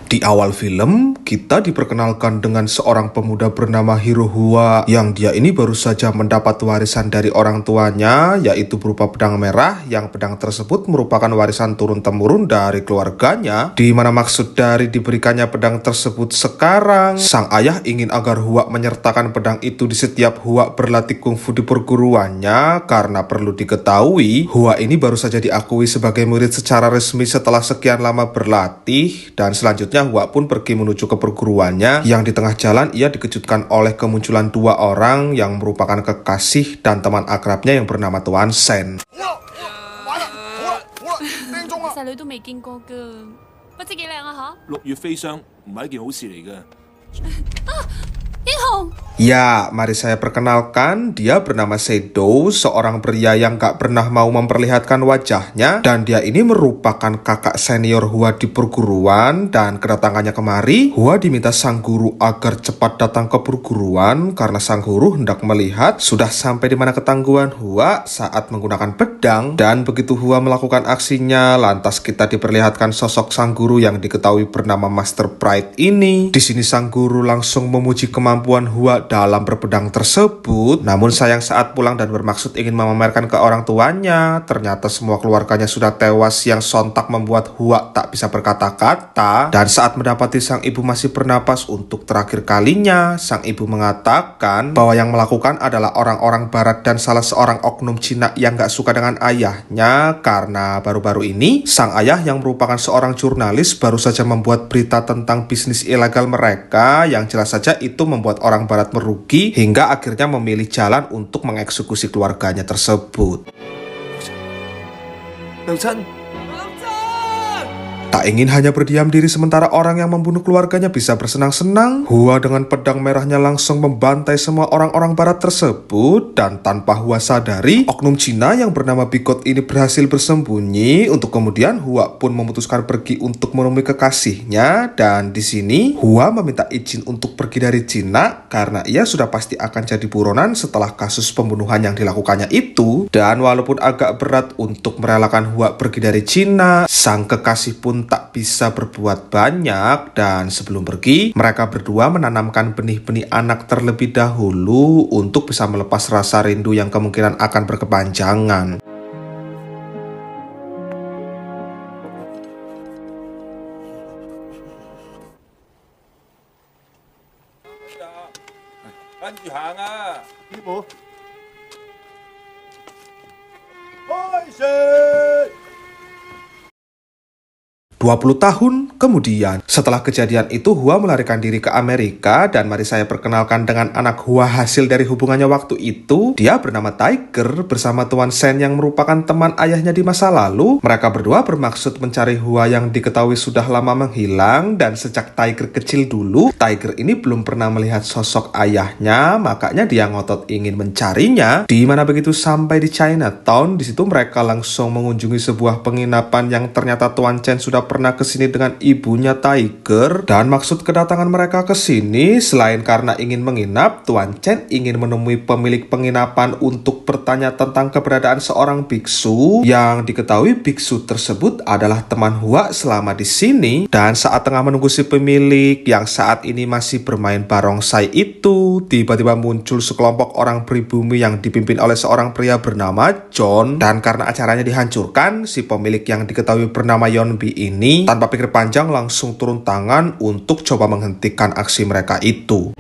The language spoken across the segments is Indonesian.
Di awal film, kita diperkenalkan dengan seorang pemuda bernama Hirohua yang dia ini baru saja mendapat warisan dari orang tuanya, yaitu berupa pedang merah, yang pedang tersebut merupakan warisan turun-temurun dari keluarganya, di mana maksud dari diberikannya pedang tersebut sekarang, sang ayah ingin agar Hua menyertakan pedang itu di setiap Hua berlatih kungfu di perguruannya, karena perlu diketahui, Hua ini baru saja diakui sebagai murid secara resmi setelah sekian lama berlatih, dan selanjutnya Hua pun pergi menuju ke perguruannya yang di tengah jalan ia dikejutkan oleh kemunculan dua orang yang merupakan kekasih dan teman akrabnya yang bernama Tuan Sen. 細女都未見過㗎，不知幾靚啊嚇！6月飛霜唔係一件好事嚟嘅。英雄， Ya, mari saya perkenalkan, dia bernama Shadow, seorang pria yang gak pernah mau memperlihatkan wajahnya, dan dia ini merupakan kakak senior Hua di perguruan, dan kedatangannya kemari, Hua diminta sang guru agar cepat datang ke perguruan, karena sang guru hendak melihat sudah sampai di mana ketangguhan Hua saat menggunakan pedang, dan begitu Hua melakukan aksinya, lantas kita diperlihatkan sosok sang guru yang diketahui bernama Master Pride ini. Di sini sang guru langsung memuji kemampuan Hua dalam berpedang tersebut, namun sayang saat pulang dan bermaksud ingin memamerkan ke orang tuanya, ternyata semua keluarganya sudah tewas yang sontak membuat Hua tak bisa berkata-kata. Dan saat mendapati sang ibu masih bernapas untuk terakhir kalinya, sang ibu mengatakan bahwa yang melakukan adalah orang-orang barat dan salah seorang oknum Cina yang gak suka dengan ayahnya, karena baru-baru ini sang ayah yang merupakan seorang jurnalis baru saja membuat berita tentang bisnis ilegal mereka, yang jelas saja itu membuat orang barat merugi hingga akhirnya memilih jalan untuk mengeksekusi keluarganya tersebut. Tak ingin hanya berdiam diri sementara orang yang membunuh keluarganya bisa bersenang-senang, Hua dengan pedang merahnya langsung membantai semua orang-orang barat tersebut, dan tanpa Hua sadari, oknum Cina yang bernama Bikot ini berhasil bersembunyi. Untuk kemudian Hua pun memutuskan pergi untuk menemui kekasihnya, dan di sini Hua meminta izin untuk pergi dari Cina karena ia sudah pasti akan jadi buronan setelah kasus pembunuhan yang dilakukannya itu. Dan walaupun agak berat untuk merelakan Hua pergi dari Cina, sang kekasih pun tak bisa berbuat banyak, dan sebelum pergi mereka berdua menanamkan benih-benih anak terlebih dahulu untuk bisa melepas rasa rindu yang kemungkinan akan berkepanjangan. Ibu. 20 tahun kemudian, setelah kejadian itu Hua melarikan diri ke Amerika, dan mari saya perkenalkan dengan anak Hua hasil dari hubungannya waktu itu. Dia bernama Tiger bersama Tuan Sen yang merupakan teman ayahnya di masa lalu. Mereka berdua bermaksud mencari Hua yang diketahui sudah lama menghilang, dan sejak Tiger kecil dulu, Tiger ini belum pernah melihat sosok ayahnya, makanya dia ngotot ingin mencarinya. Di mana begitu sampai di Chinatown, di situ mereka langsung mengunjungi sebuah penginapan yang ternyata Tuan Chen sudah pernah kesini dengan ibunya Tiger, dan maksud kedatangan mereka ke sini selain karena ingin menginap, Tuan Chen ingin menemui pemilik penginapan untuk bertanya tentang keberadaan seorang biksu yang diketahui biksu tersebut adalah teman Hua selama di sini. Dan saat tengah menunggu si pemilik yang saat ini masih bermain barongsai itu, tiba-tiba muncul sekelompok orang pribumi yang dipimpin oleh seorang pria bernama John, dan karena acaranya dihancurkan, si pemilik yang diketahui bernama Yeonbi ini tanpa pikir panjang langsung turun tangan untuk coba menghentikan aksi mereka itu.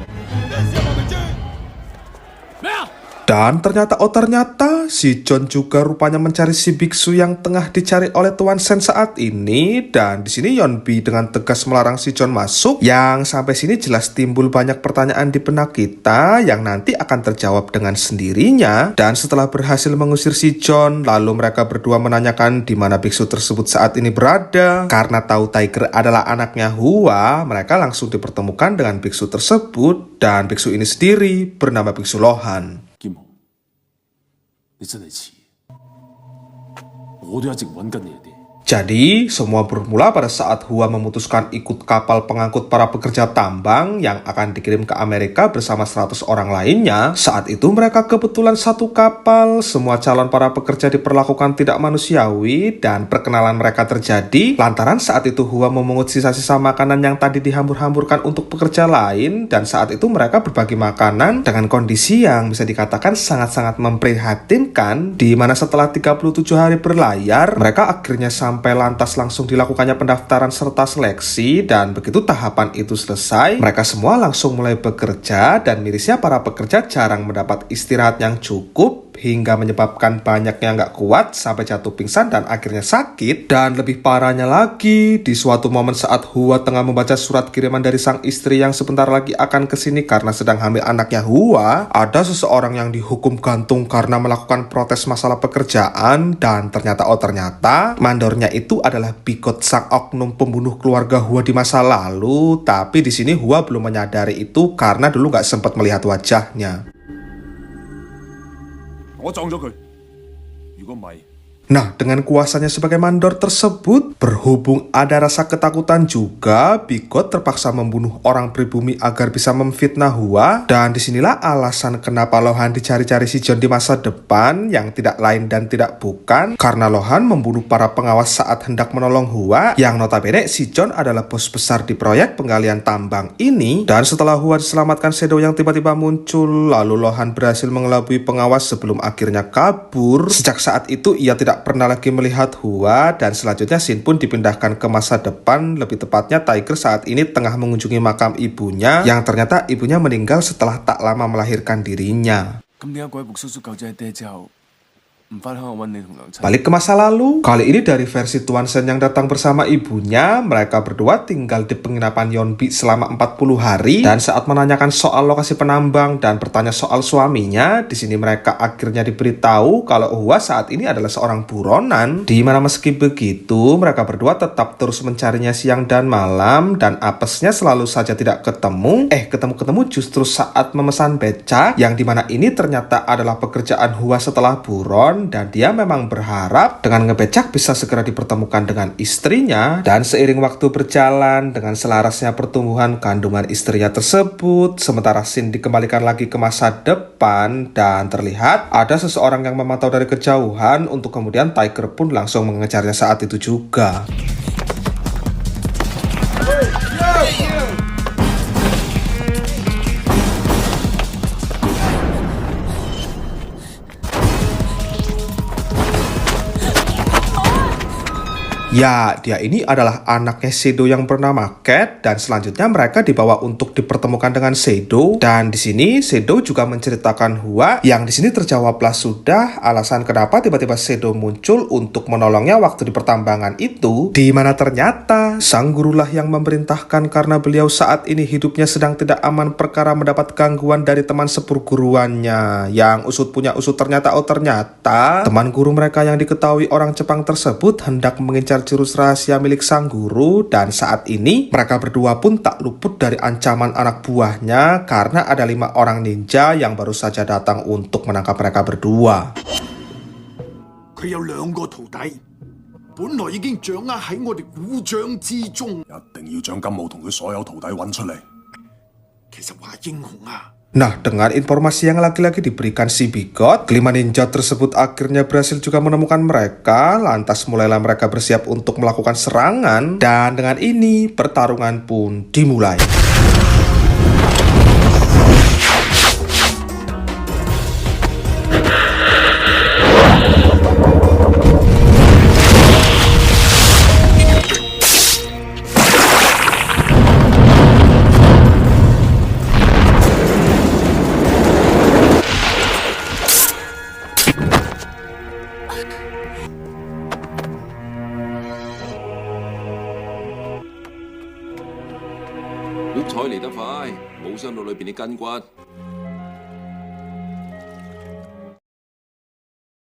Dan ternyata si John juga rupanya mencari si biksu yang tengah dicari oleh Tuan Sen saat ini. Dan di sini Yeonbi dengan tegas melarang si John masuk, yang sampai sini jelas timbul banyak pertanyaan di benak kita yang nanti akan terjawab dengan sendirinya. Dan setelah berhasil mengusir si John, lalu mereka berdua menanyakan di mana biksu tersebut saat ini berada. Karena tahu Tiger adalah anaknya Hua, mereka langsung dipertemukan dengan biksu tersebut, dan biksu ini sendiri bernama Biksu Lohan. 你真係似，我都一直揾緊你哋。Jadi, semua bermula pada saat Hua memutuskan ikut kapal pengangkut para pekerja tambang yang akan dikirim ke Amerika bersama 100 orang lainnya. Saat itu mereka kebetulan satu kapal, semua calon para pekerja diperlakukan tidak manusiawi, dan perkenalan mereka terjadi lantaran saat itu Hua memungut sisa-sisa makanan yang tadi dihambur-hamburkan untuk pekerja lain, dan saat itu mereka berbagi makanan dengan kondisi yang bisa dikatakan sangat-sangat memprihatinkan, di mana setelah 37 hari berlayar, mereka akhirnya sampai lantas langsung dilakukannya pendaftaran serta seleksi, dan begitu tahapan itu selesai, mereka semua langsung mulai bekerja, dan mirisnya para pekerja jarang mendapat istirahat yang cukup hingga menyebabkan banyaknya nggak kuat sampai jatuh pingsan dan akhirnya sakit. Dan lebih parahnya lagi, di suatu momen saat Hua tengah membaca surat kiriman dari sang istri yang sebentar lagi akan kesini karena sedang hamil anaknya Hua, ada seseorang yang dihukum gantung karena melakukan protes masalah pekerjaan, dan ternyata mandornya itu adalah Bikot, sang oknum pembunuh keluarga Hua di masa lalu. Tapi di sini Hua belum menyadari itu karena dulu nggak sempat melihat wajahnya. 我撞咗佢。如果唔係， Nah, dengan kuasanya sebagai mandor tersebut, berhubung ada rasa ketakutan juga, Bikot terpaksa membunuh orang pribumi agar bisa memfitnah Hua. Dan disinilah alasan kenapa Lohan dicari-cari si John di masa depan, yang tidak lain dan tidak bukan karena Lohan membunuh para pengawas saat hendak menolong Hua, yang notabene si John adalah bos besar di proyek penggalian tambang ini. Dan setelah Hua diselamatkan Shadow yang tiba-tiba muncul, lalu Lohan berhasil mengelabui pengawas sebelum akhirnya kabur. Sejak saat itu ia tidak pernah lagi melihat Hua, dan selanjutnya Shin pun dipindahkan ke masa depan, lebih tepatnya Tiger saat ini tengah mengunjungi makam ibunya, yang ternyata ibunya meninggal setelah tak lama melahirkan dirinya. Balik ke masa lalu, kali ini dari versi Tuan Shen yang datang bersama ibunya, mereka berdua tinggal di penginapan Yeonbi selama 40 hari, dan saat menanyakan soal lokasi penambang dan bertanya soal suaminya, di sini mereka akhirnya diberitahu kalau Hua saat ini adalah seorang buronan, di mana meski begitu, mereka berdua tetap terus mencarinya siang dan malam, dan apesnya selalu saja tidak ketemu. Ketemu-ketemu justru saat memesan becak, yang dimana ini ternyata adalah pekerjaan Hua setelah buron, dan dia memang berharap dengan ngebecak bisa segera dipertemukan dengan istrinya. Dan seiring waktu berjalan, dengan selarasnya pertumbuhan kandungan istrinya tersebut, sementara Shin dikembalikan lagi ke masa depan, dan terlihat ada seseorang yang memantau dari kejauhan, untuk kemudian Tiger pun langsung mengejarnya saat itu juga. Ya, dia ini adalah anaknya Shadow yang bernama Cat, dan selanjutnya mereka dibawa untuk dipertemukan dengan Shadow. Dan di sini Shadow juga menceritakan Hua, yang di sini terjawablah sudah alasan kenapa tiba-tiba Shadow muncul untuk menolongnya waktu di pertambangan itu, di mana ternyata sang gurulah yang memerintahkan karena beliau saat ini hidupnya sedang tidak aman perkara mendapat gangguan dari teman seperguruannya. Yang usut punya usut, ternyata teman guru mereka yang diketahui orang Jepang tersebut hendak mengincar jurus rahasia milik sang guru, dan saat ini mereka berdua pun tak luput dari ancaman anak buahnya karena ada 5 orang ninja yang baru saja datang untuk menangkap mereka berdua. 佢有2個徒弟，本來已經掌握喺我哋股掌之中。一定要將金武同佢所有徒弟揾出嚟。其實話英雄啊！ Nah, dengan informasi yang lagi-lagi diberikan si Bikot, kelima ninja tersebut akhirnya berhasil juga menemukan mereka. Lantas mulailah mereka bersiap untuk melakukan serangan, dan dengan ini pertarungan pun dimulai.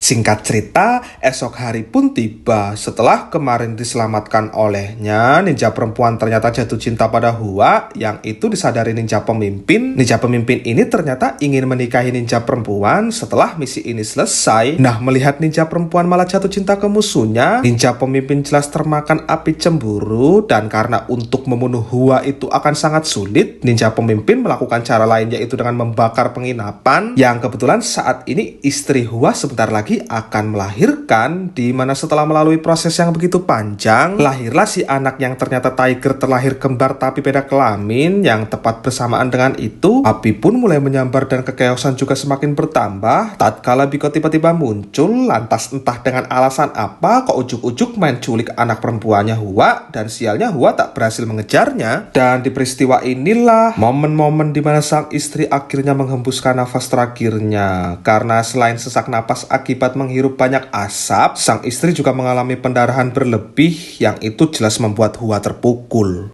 Singkat cerita, esok hari pun tiba. Setelah kemarin diselamatkan olehnya, ninja perempuan ternyata jatuh cinta pada Hua, yang itu disadari ninja pemimpin. Ninja pemimpin ini ternyata ingin menikahi ninja perempuan setelah misi ini selesai. Nah, melihat ninja perempuan malah jatuh cinta ke musuhnya, ninja pemimpin jelas termakan api cemburu, dan karena untuk membunuh Hua itu akan sangat sulit, ninja pemimpin melakukan cara lain, yaitu dengan membakar penginapan, yang kebetulan saat ini istri Hua sebentar lagi akan melahirkan, di mana setelah melalui proses yang begitu panjang, lahirlah si anak yang ternyata Tiger terlahir kembar tapi beda kelamin. Yang tepat bersamaan dengan itu, api pun mulai menyambar dan kekeosan juga semakin bertambah. Tatkala Biko tiba-tiba muncul, lantas entah dengan alasan apa kok ujuk-ujuk main culik anak perempuannya Hua, dan sialnya Hua tak berhasil mengejarnya. Dan di peristiwa inilah momen-momen di mana sang istri akhirnya menghembuskan nafas terakhirnya, karena selain sesak napas akibat menghirup banyak asap, sang istri juga mengalami pendarahan berlebih, yang itu jelas membuat Hua terpukul.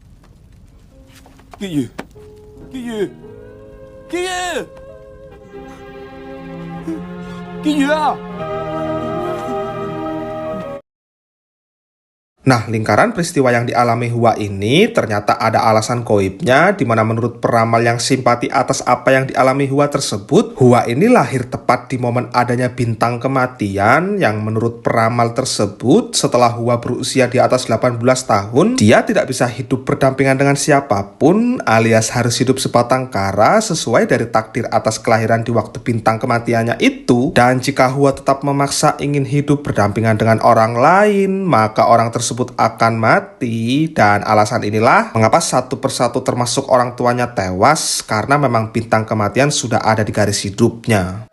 Kiye, Kiye, Kiye, Kiye ah! Nah, lingkaran peristiwa yang dialami Hua ini ternyata ada alasan goibnya, di mana menurut peramal yang simpati atas apa yang dialami Hua tersebut, Hua ini lahir tepat di momen adanya bintang kematian, yang menurut peramal tersebut setelah Hua berusia di atas 18 tahun, dia tidak bisa hidup berdampingan dengan siapapun, alias harus hidup sebatang kara sesuai dari takdir atas kelahiran di waktu bintang kematiannya itu. Dan jika Hua tetap memaksa ingin hidup berdampingan dengan orang lain, maka orang tersebut akan mati. Dan alasan inilah mengapa satu persatu termasuk orang tuanya tewas, karena memang bintang kematian sudah ada di garis hidupnya.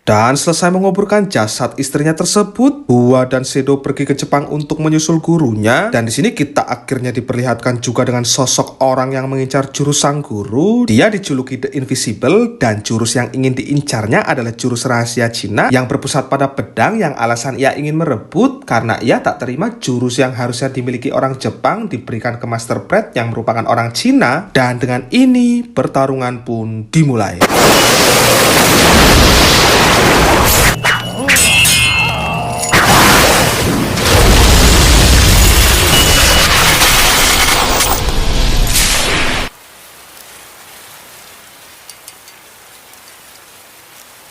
Dan selesai menguburkan jasad istrinya tersebut, Hua dan Sedo pergi ke Jepang untuk menyusul gurunya. Dan di sini kita akhirnya diperlihatkan juga dengan sosok orang yang mengincar jurus sang guru. Dia dijuluki The Invisible, dan jurus yang ingin diincarnya adalah jurus rahasia Cina yang berpusat pada pedang, yang alasan ia ingin merebut karena ia tak terima jurus yang harusnya dimiliki orang Jepang diberikan ke Master Brad yang merupakan orang Cina. Dan dengan ini pertarungan pun dimulai.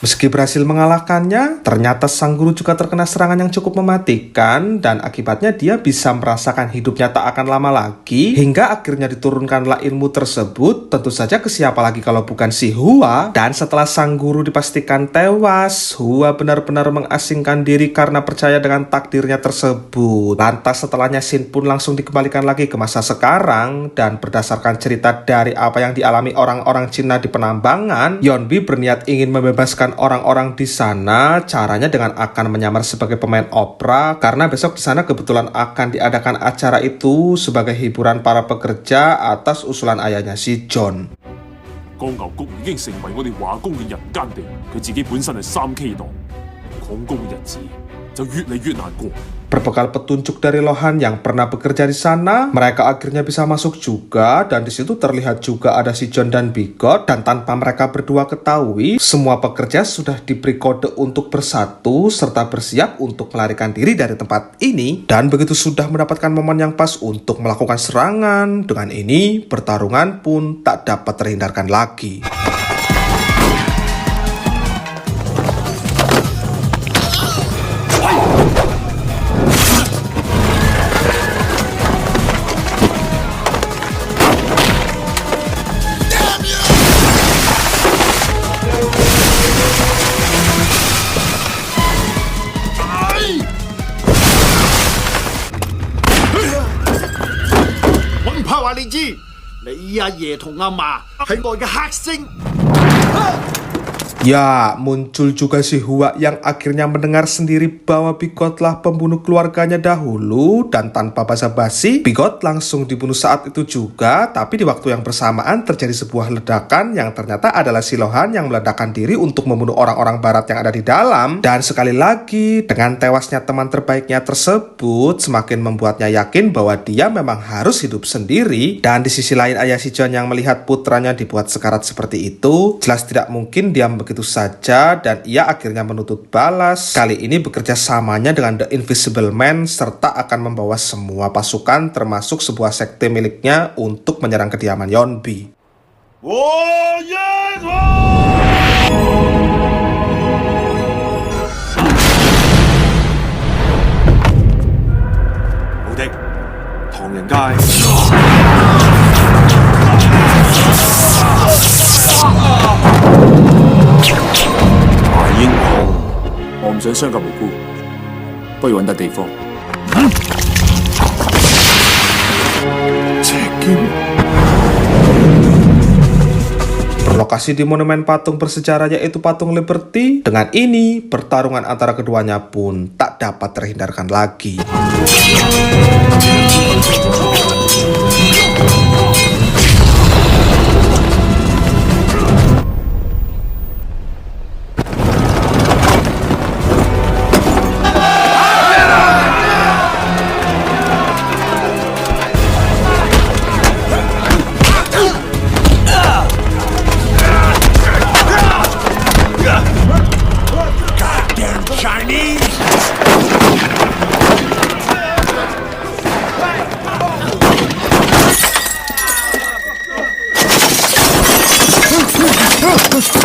Meski berhasil mengalahkannya, ternyata sang guru juga terkena serangan yang cukup mematikan, dan akibatnya dia bisa merasakan hidupnya tak akan lama lagi, hingga akhirnya diturunkanlah ilmu tersebut, tentu saja ke siapa lagi kalau bukan si Hua. Dan setelah sang guru dipastikan tewas, Hua benar-benar mengasingkan diri karena percaya dengan takdirnya tersebut. Lantas setelahnya Shin pun langsung dikembalikan lagi ke masa sekarang, dan berdasarkan cerita dari apa yang dialami orang-orang Cina di penambangan, Yeonbi berniat ingin membebaskan orang-orang di sana. Caranya dengan akan menyamar sebagai pemain opera, karena besok di sana kebetulan akan diadakan acara itu sebagai hiburan para pekerja atas usulan ayahnya si John. 江牛谷已經成為我哋華工嘅人間地，佢自己本身係3K 黨，曠工嘅日子就越嚟越難過。 Berbekal petunjuk dari Lohan yang pernah bekerja di sana, mereka akhirnya bisa masuk juga, dan di situ terlihat juga ada si John dan Bigot. Dan tanpa mereka berdua ketahui, semua pekerja sudah diberi kode untuk bersatu serta bersiap untuk melarikan diri dari tempat ini. Dan begitu sudah mendapatkan momen yang pas untuk melakukan serangan, dengan ini pertarungan pun tak dapat terhindarkan lagi. Ya, muncul juga si Hua yang akhirnya mendengar sendiri bahwa Bigot lah pembunuh keluarganya dahulu, dan tanpa basa-basi, Bigot langsung dibunuh saat itu juga. Tapi di waktu yang bersamaan terjadi sebuah ledakan yang ternyata adalah si Lohan yang meledakkan diri untuk membunuh orang-orang barat yang ada di dalam. Dan sekali lagi, dengan tewasnya teman terbaiknya tersebut, semakin membuatnya yakin bahwa dia memang harus hidup sendiri. Dan di sisi lain, ayah si John yang melihat putranya dibuat sekarat seperti itu, jelas tidak mungkin diam begitu saja, dan ia akhirnya menuntut balas. Kali ini bekerja samanya dengan The Invisible Man, serta akan membawa semua pasukan termasuk sebuah sekte miliknya untuk menyerang kediaman Yeonbi. Mudik, 唐人街。大英雄，我唔想傷及無辜，不如揾笪地方。赤劍 Berlokasi di monumen patung bersejarah yaitu patung Liberty. Dengan ini, pertarungan antara keduanya pun tak dapat terhindarkan lagi.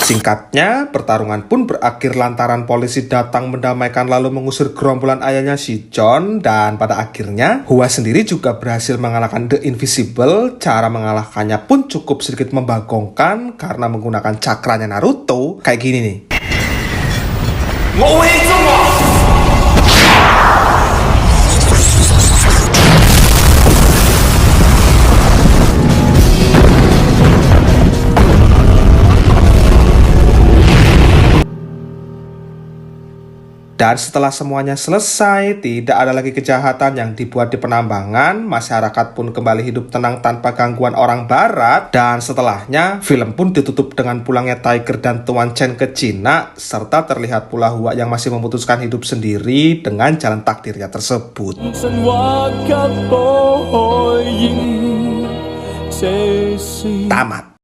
Singkatnya, pertarungan pun berakhir lantaran polisi datang mendamaikan lalu mengusir gerombolan ayahnya si John, dan pada akhirnya Hua sendiri juga berhasil mengalahkan The Invisible. Cara mengalahkannya pun cukup sedikit membagongkan karena menggunakan cakranya Naruto. Kayak gini nih. Dan setelah semuanya selesai, tidak ada lagi kejahatan yang dibuat di penambangan, masyarakat pun kembali hidup tenang tanpa gangguan orang barat. Dan setelahnya, film pun ditutup dengan pulangnya Tiger dan Tuan Chen ke Cina, serta terlihat pula Hua yang masih memutuskan hidup sendiri dengan jalan takdirnya tersebut. Tamat.